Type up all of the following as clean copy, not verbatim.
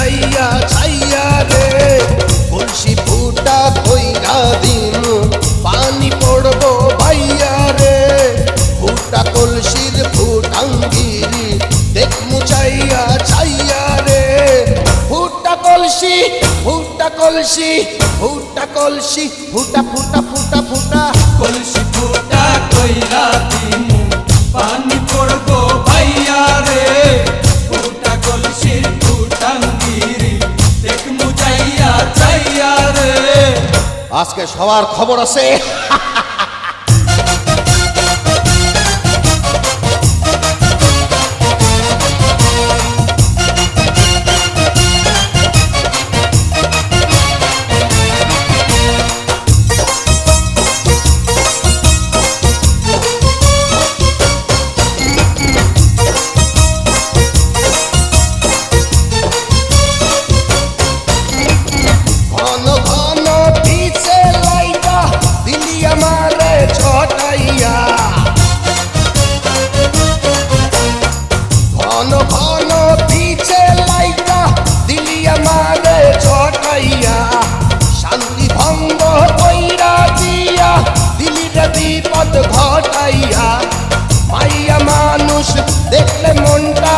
মুচাইয়া ছাইয়া রে কলসি ফুটা কইরা দিমু পানি পড়বো ভাইয়া রে ফুটা কলসির ফুটাঙ্গিরি দেখ মুচাইয়া ছাইয়া রে ফুটা কলসি ফুটা কলসি ফুটা কলসি ফুটা ফুটা ফুটা ফুটা কলসি ফুটা কইরা দিমু পানি পড়বো ভাইয়া রে ফুটা কলসির ফুটাঙ্গিরি দেখ মুচাইয়া চাইয়া রে। আজকে সবার খবর আছে। ঘন ঘন পিছে লাইটা দিলি আমারে ছটাইয়া ঘন ঘন পিছে লাইটা দিলি আমারে ছটাইয়া শান্তি ভঙ্গ কইরা দিয়া দিলি রে বিপদ ঘটাইয়া মাইয়া মানুষ দেখলে মনটা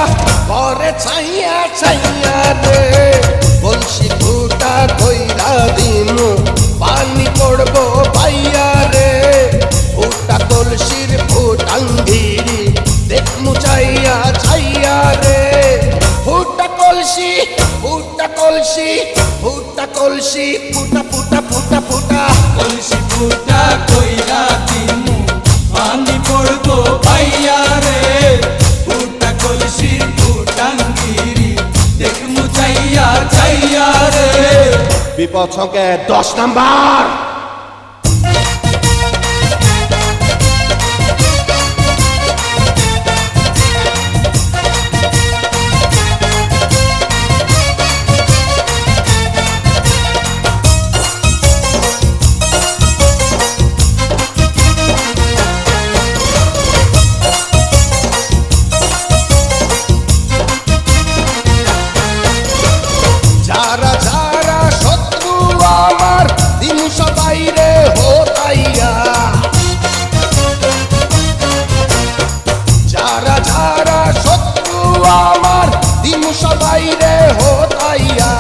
করে ছাইয়া ছাইয়া রে কলসি ফুটা কইরা দিমু পানি পড়বো ভাইয়া রে ফুটা কলসির ফুটাঙ্গিরি দেখ মুচাইয়া ছাইয়া রে ফুটা কলসি ফুটা কলসি ফুটা কলসি ফুটা ফুটা ফুটা ফুটা কলসি ফুটা কইরা দিমু পানি পড়বো ভাইয়া রে ফুটা কলসির ফুটাঙ্গিরি দেখ মুচাইয়া চাইয়া রে। বিপদ সংকেত 10 নাম্বার। যারা যারা শত্রু আমার দিন সবাই রে হতাইয়া যারা যারা শত্রু আমার দিন সবাই রে হতাইয়া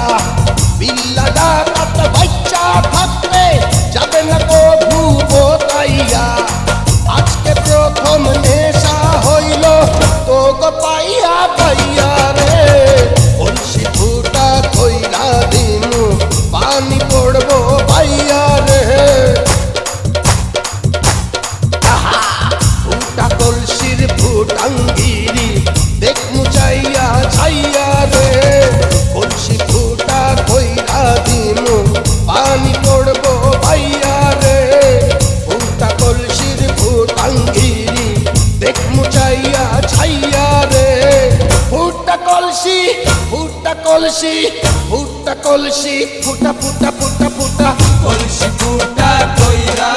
বিল্লা ডাকাত বাচ্চা থাকতে যাবে না কভু হতাইয়া আজকে প্রথম নেশা হইল তো গো পাইয়া পাইয়া রে কলসি ফুটা কইরা দিমু পানি পড়বো ভাইয়া রে ফুটা কলসির ফুটাঙ্গিরি দেখ মুচাইয়া ছাইয়া রে কলসি ফুটা কইরা দিমু পানি পড়বো ভাইয়া রে ফুটা কলসির ফুটাঙ্গিরি দেখ মুচাইয়া ছাইয়া রে ফুটা কলসি ফুটা কলসি ফুটা কলসি ফুটা ফুটা ফুটা ফুটা কলসি ফুটা কইরা